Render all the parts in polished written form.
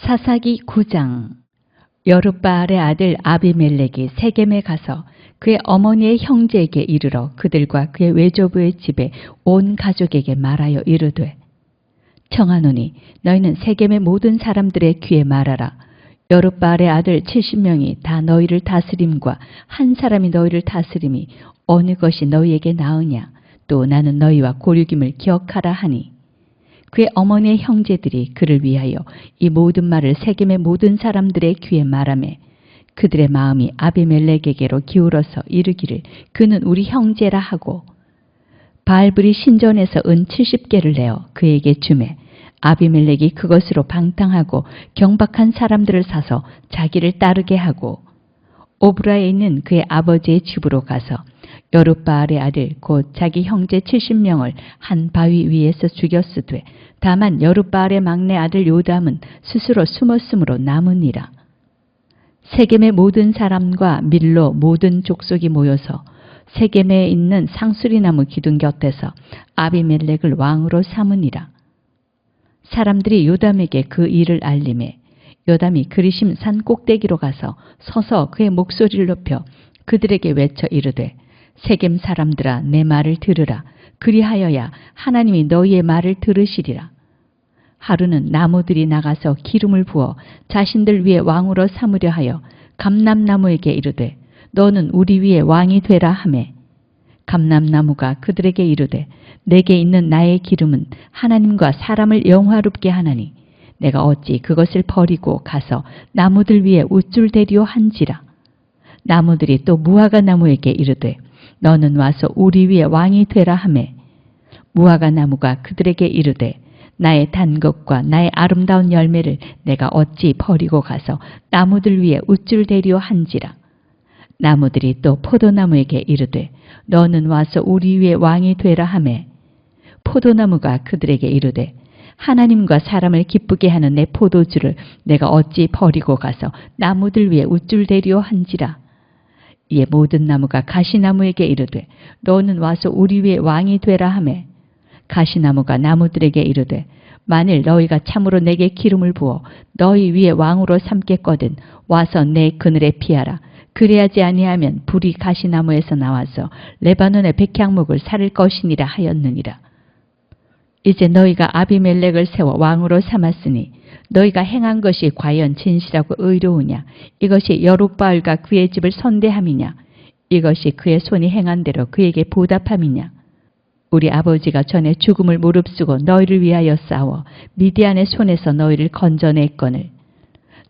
사사기 9장. 여룻바알의 아들 아비멜렉이 세겜에 가서 그의 어머니의 형제에게 이르러 그들과 그의 외조부의 집에 온 가족에게 말하여 이르되, 청하노니 너희는 세겜의 모든 사람들의 귀에 말하라. 여룻바알의 아들 70명이 다 너희를 다스림과 한 사람이 너희를 다스림이 어느 것이 너희에게 나으냐. 또 나는 너희와 고륙임을 기억하라 하니, 그의 어머니의 형제들이 그를 위하여 이 모든 말을 세겜의 모든 사람들의 귀에 말하매, 그들의 마음이 아비멜렉에게로 기울어서 이르기를 그는 우리 형제라 하고, 바알불이 신전에서 은 70개를 내어 그에게 주매 아비멜렉이 그것으로 방탕하고 경박한 사람들을 사서 자기를 따르게 하고, 오브라에 있는 그의 아버지의 집으로 가서 여룻바알의 아들 곧 자기 형제 70명을 한 바위 위에서 죽였으되, 다만 여룻바알의 막내 아들 요담은 스스로 숨었으므로 남으니라. 세겜의 모든 사람과 밀로 모든 족속이 모여서 세겜에 있는 상수리나무 기둥 곁에서 아비멜렉을 왕으로 삼으니라. 사람들이 요담에게 그 일을 알림해 요담이 그리심 산 꼭대기로 가서 서서 그의 목소리를 높여 그들에게 외쳐 이르되, 세겜 사람들아, 내 말을 들으라. 그리하여야 하나님이 너희의 말을 들으시리라. 하루는 나무들이 나가서 기름을 부어 자신들 위에 왕으로 삼으려 하여 감람나무에게 이르되, 너는 우리 위에 왕이 되라 하매, 감람나무가 그들에게 이르되, 내게 있는 나의 기름은 하나님과 사람을 영화롭게 하나니 내가 어찌 그것을 버리고 가서 나무들 위에 우쭐대리오 한지라. 나무들이 또 무화과 나무에게 이르되, 너는 와서 우리 위에 왕이 되라 하매, 무화과 나무가 그들에게 이르되, 나의 단 것과 나의 아름다운 열매를 내가 어찌 버리고 가서 나무들 위에 우쭐대리오 한지라. 나무들이 또 포도나무에게 이르되, 너는 와서 우리 위에 왕이 되라 하매, 포도나무가 그들에게 이르되, 하나님과 사람을 기쁘게 하는 내 포도주를 내가 어찌 버리고 가서 나무들 위에 우쭐대리오 한지라. 이에 모든 나무가 가시나무에게 이르되, 너는 와서 우리 위에 왕이 되라 하매, 가시나무가 나무들에게 이르되, 만일 너희가 참으로 내게 기름을 부어 너희 위에 왕으로 삼겠거든 와서 내 그늘에 피하라. 그래야지 아니하면 불이 가시나무에서 나와서 레바논의 백향목을 살을 것이니라 하였느니라. 이제 너희가 아비멜렉을 세워 왕으로 삼았으니 너희가 행한 것이 과연 진실하고 의로우냐? 이것이 여룻바알과 그의 집을 선대함이냐? 이것이 그의 손이 행한 대로 그에게 보답함이냐? 우리 아버지가 전에 죽음을 무릅쓰고 너희를 위하여 싸워 미디안의 손에서 너희를 건져냈거늘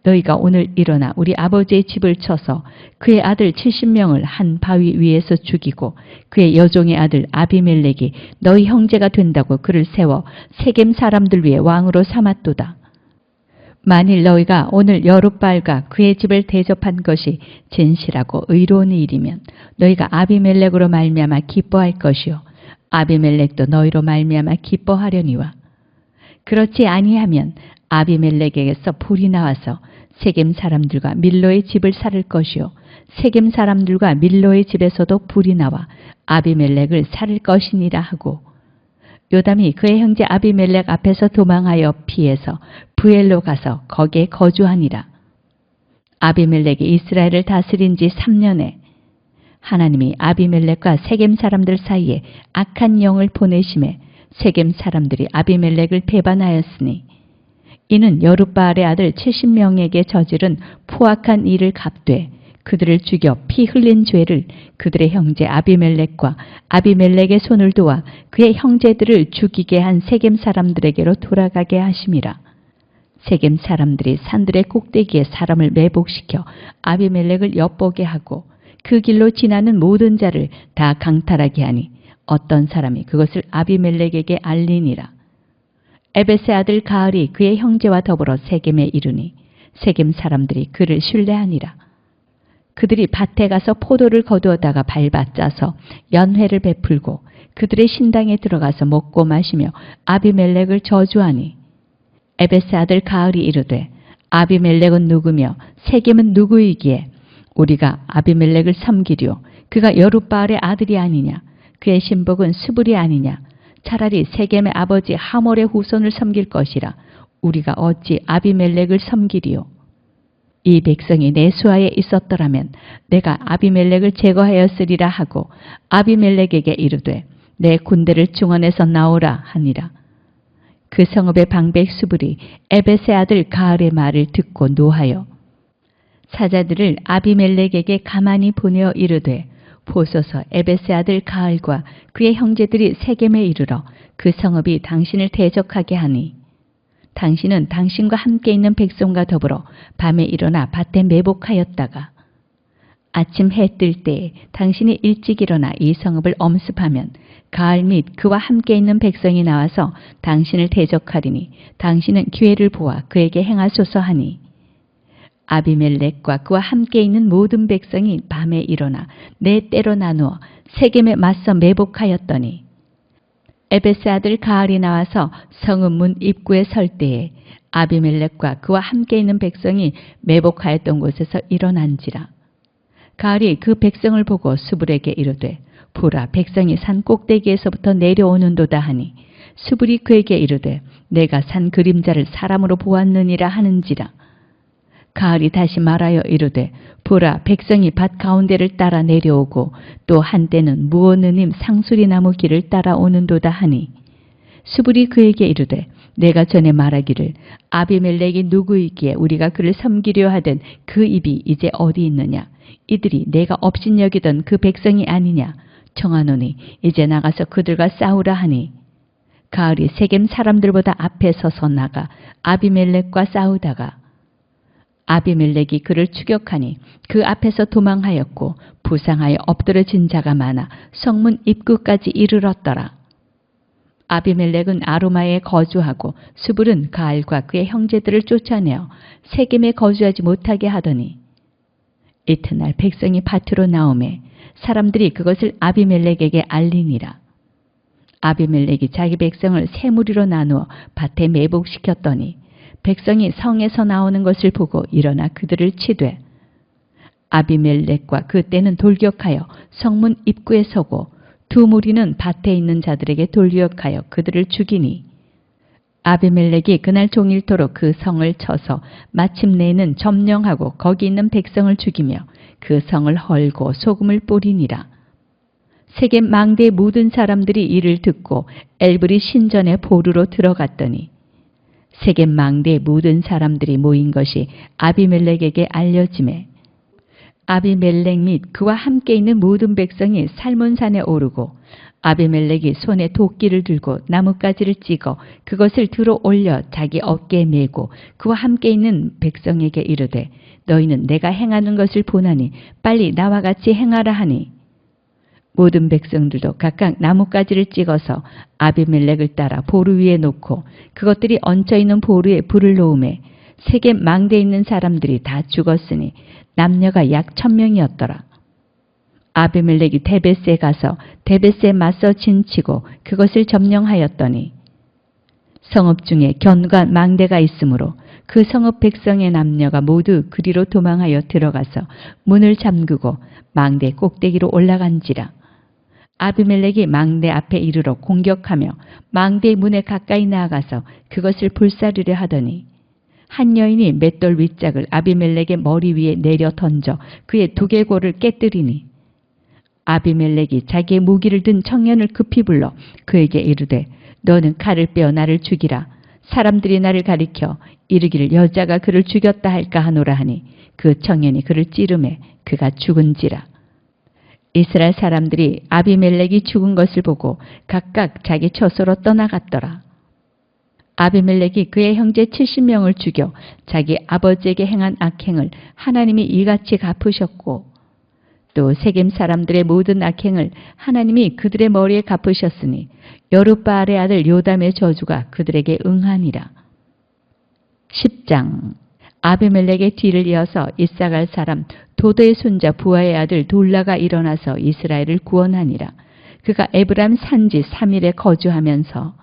너희가 오늘 일어나 우리 아버지의 집을 쳐서 그의 아들 70명을 한 바위 위에서 죽이고 그의 여종의 아들 아비멜렉이 너희 형제가 된다고 그를 세워 세겜 사람들 위에 왕으로 삼았도다. 만일 너희가 오늘 여룻바알과 그의 집을 대접한 것이 진실하고 의로운 일이면 너희가 아비멜렉으로 말미암아 기뻐할 것이요 아비멜렉도 너희로 말미암아 기뻐하려니와, 그렇지 아니하면 아비멜렉에게서 불이 나와서 세겜 사람들과 밀로의 집을 살을 것이요 세겜 사람들과 밀로의 집에서도 불이 나와 아비멜렉을 살을 것이니라 하고, 요담이 그의 형제 아비멜렉 앞에서 도망하여 피해서 브엘로 가서 거기에 거주하니라. 아비멜렉이 이스라엘을 다스린 지 3년에 하나님이 아비멜렉과 세겜 사람들 사이에 악한 영을 보내심에 세겜 사람들이 아비멜렉을 배반하였으니, 이는 여룻바알의 아들 70명에게 저지른 포악한 일을 갚되 그들을 죽여 피 흘린 죄를 그들의 형제 아비멜렉과 아비멜렉의 손을 도와 그의 형제들을 죽이게 한 세겜 사람들에게로 돌아가게 하심이라. 세겜 사람들이 산들의 꼭대기에 사람을 매복시켜 아비멜렉을 엿보게 하고 그 길로 지나는 모든 자를 다 강탈하게 하니 어떤 사람이 그것을 아비멜렉에게 알리니라. 에벳의 아들 가을이 그의 형제와 더불어 세겜에 이르니 세겜 사람들이 그를 신뢰하니라. 그들이 밭에 가서 포도를 거두어다가 밟아 짜서 연회를 베풀고 그들의 신당에 들어가서 먹고 마시며 아비멜렉을 저주하니, 에벳의 아들 가을이 이르되, 아비멜렉은 누구며 세겜은 누구이기에 우리가 아비멜렉을 섬기리오? 그가 여룻바알의 아들이 아니냐? 그의 신복은 스불이 아니냐? 차라리 세겜의 아버지 하몰의 후손을 섬길 것이라. 우리가 어찌 아비멜렉을 섬기리요. 이 백성이 내 수하에 있었더라면 내가 아비멜렉을 제거하였으리라 하고 아비멜렉에게 이르되 내 군대를 중원에서 나오라 하니라. 그 성읍의 방백 수불이 에벳의 아들 가을의 말을 듣고 노하여 사자들을 아비멜렉에게 가만히 보내어 이르되 보소서 에벳의 아들 가을과 그의 형제들이 세겜에 이르러 그 성읍이 당신을 대적하게 하니 당신은 당신과 함께 있는 백성과 더불어 밤에 일어나 밭에 매복하였다가 아침 해 뜰 때에 당신이 일찍 일어나 이 성읍을 엄습하면 가을 및 그와 함께 있는 백성이 나와서 당신을 대적하리니 당신은 기회를 보아 그에게 행하소서 하니 아비멜렉과 그와 함께 있는 모든 백성이 밤에 일어나 네 때로 나누어 세겜에 맞서 매복하였더니 에벳의 아들 가을이 나와서 성읍 문 입구에 설 때에 아비멜렉과 그와 함께 있는 백성이 매복하였던 곳에서 일어난지라. 가을이 그 백성을 보고 수불에게 이르되 보라 백성이 산 꼭대기에서부터 내려오는도다 하니 수불이 그에게 이르되 내가 산 그림자를 사람으로 보았느니라 하는지라. 가을이 다시 말하여 이르되 보라 백성이 밭 가운데를 따라 내려오고 또 한때는 무오느님 상수리나무 길을 따라오는도다 하니 수불이 그에게 이르되 내가 전에 말하기를 아비멜렉이 누구이기에 우리가 그를 섬기려 하던 그 입이 이제 어디 있느냐. 이들이 내가 업신여기던 그 백성이 아니냐. 청하노니 이제 나가서 그들과 싸우라 하니 가을이 세겜 사람들보다 앞에 서서 나가 아비멜렉과 싸우다가 아비멜렉이 그를 추격하니 그 앞에서 도망하였고 부상하여 엎드러진 자가 많아 성문 입구까지 이르렀더라. 아비멜렉은 아루마에 거주하고 수불은 가알과 그의 형제들을 쫓아내어 세겜에 거주하지 못하게 하더니 이튿날 백성이 밭으로 나오매 사람들이 그것을 아비멜렉에게 알리니라. 아비멜렉이 자기 백성을 세 무리로 나누어 밭에 매복시켰더니 백성이 성에서 나오는 것을 보고 일어나 그들을 치되 아비멜렉과 그때는 돌격하여 성문 입구에 서고 두 무리는 밭에 있는 자들에게 돌격하여 그들을 죽이니 아비멜렉이 그날 종일토록 그 성을 쳐서 마침내는 점령하고 거기 있는 백성을 죽이며 그 성을 헐고 소금을 뿌리니라. 세겜 망대의 모든 사람들이 이를 듣고 엘브리 신전의 보루로 들어갔더니 세겜 망대의 모든 사람들이 모인 것이 아비멜렉에게 알려지매 아비멜렉 및 그와 함께 있는 모든 백성이 살몬산에 오르고 아비멜렉이 손에 도끼를 들고 나뭇가지를 찍어 그것을 들어 올려 자기 어깨에 메고 그와 함께 있는 백성에게 이르되 너희는 내가 행하는 것을 보나니 빨리 나와 같이 행하라 하니 모든 백성들도 각각 나뭇가지를 찍어서 아비멜렉을 따라 보루 위에 놓고 그것들이 얹혀있는 보루에 불을 놓음에 세겜 망대에 있는 사람들이 다 죽었으니 남녀가 약 1000명이었더라. 아비멜렉이 데베스에 가서 데베스에 맞서 진치고 그것을 점령하였더니 성읍 중에 견과 망대가 있으므로 그 성읍 백성의 남녀가 모두 그리로 도망하여 들어가서 문을 잠그고 망대 꼭대기로 올라간지라. 아비멜렉이 망대 앞에 이르러 공격하며 망대의 문에 가까이 나아가서 그것을 불사르려 하더니 한 여인이 맷돌 윗짝을 아비멜렉의 머리 위에 내려 던져 그의 두개골을 깨뜨리니 아비멜렉이 자기의 무기를 든 청년을 급히 불러 그에게 이르되 너는 칼을 빼어 나를 죽이라. 사람들이 나를 가리켜 이르기를 여자가 그를 죽였다 할까 하노라 하니 그 청년이 그를 찌르매 그가 죽은지라. 이스라엘 사람들이 아비멜렉이 죽은 것을 보고 각각 자기 처소로 떠나갔더라. 아비멜렉이 그의 형제 70명을 죽여 자기 아버지에게 행한 악행을 하나님이 이같이 갚으셨고 또 세겜 사람들의 모든 악행을 하나님이 그들의 머리에 갚으셨으니 여룻바알의 아들 요담의 저주가 그들에게 응하니라. 10장 아비멜렉의 뒤를 이어서 이사갈 사람 도도의 손자 부하의 아들 돌라가 일어나서 이스라엘을 구원하니라. 그가 에브라임 산지 3일에 거주하면서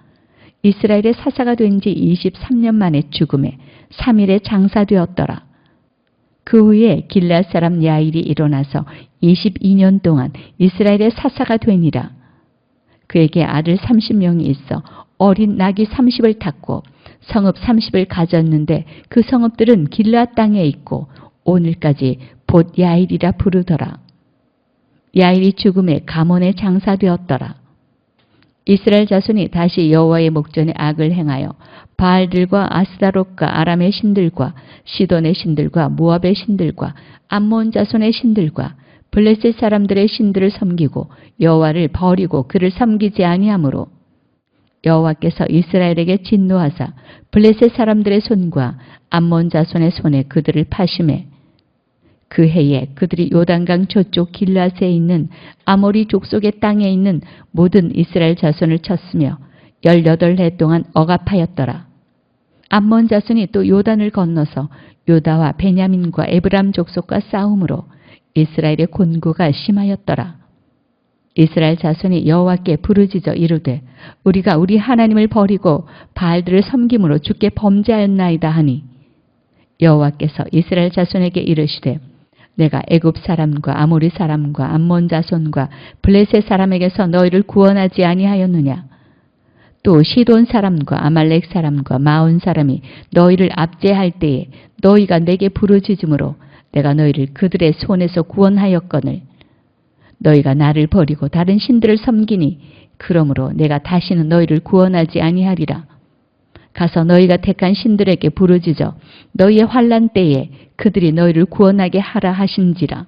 이스라엘의 사사가 된 지 23년 만에 죽음에 3일에 장사되었더라. 그 후에 길앗 사람 야일이 일어나서 22년 동안 이스라엘의 사사가 되니라. 그에게 아들 30명이 있어 어린 낙이 30을 탔고 성읍 30을 가졌는데 그 성읍들은 길르앗 땅에 있고 오늘까지 봇 야일이라 부르더라. 야일이 죽음에 가몬에 장사되었더라. 이스라엘 자손이 다시 여호와의 목전에 악을 행하여 바알들과 아스다롯과 아람의 신들과 시돈의 신들과 모압의 신들과 암몬 자손의 신들과 블레셋 사람들의 신들을 섬기고 여호와를 버리고 그를 섬기지 아니하므로 여호와께서 이스라엘에게 진노하사 블레셋 사람들의 손과 암몬 자손의 손에 그들을 파심해 그 해에 그들이 요단강 저쪽 길앗에 있는 아모리 족속의 땅에 있는 모든 이스라엘 자손을 쳤으며 18해 동안 억압하였더라. 암몬 자손이 또 요단을 건너서 유다와 베냐민과 에브람 족속과 싸움으로 이스라엘의 곤고가 심하였더라. 이스라엘 자손이 여호와께 부르짖어 이르되 우리가 우리 하나님을 버리고 바알들을 섬김으로 주께 범죄하였나이다 하니 여호와께서 이스라엘 자손에게 이르시되 내가 애굽 사람과 아모리 사람과 암몬 자손과 블레셋 사람에게서 너희를 구원하지 아니하였느냐. 또 시돈 사람과 아말렉 사람과 마온 사람이 너희를 압제할 때에 너희가 내게 부르짖음으로 내가 너희를 그들의 손에서 구원하였거늘 너희가 나를 버리고 다른 신들을 섬기니 그러므로 내가 다시는 너희를 구원하지 아니하리라. 가서 너희가 택한 신들에게 부르짖어 너희의 환난 때에 그들이 너희를 구원하게 하라 하신지라.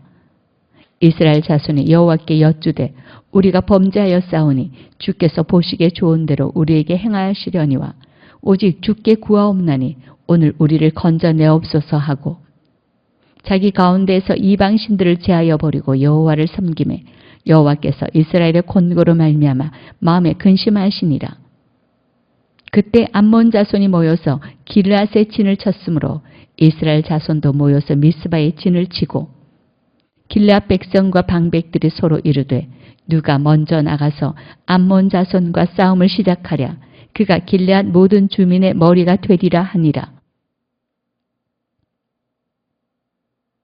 이스라엘 자손이 여호와께 여쭈되 우리가 범죄하였사오니 주께서 보시기에 좋은 대로 우리에게 행하시려니와 오직 주께 구하옵나니 오늘 우리를 건져내옵소서 하고 자기 가운데에서 이방 신들을 제하여 버리고 여호와를 섬김에 여호와께서 이스라엘의 곤고로 말미암아 마음에 근심하시니라. 그때 암몬 자손이 모여서 길르앗의 진을 쳤으므로 이스라엘 자손도 모여서 미스바의 진을 치고 길르앗 백성과 방백들이 서로 이르되 누가 먼저 나가서 암몬 자손과 싸움을 시작하랴. 그가 길르앗 모든 주민의 머리가 되리라 하니라.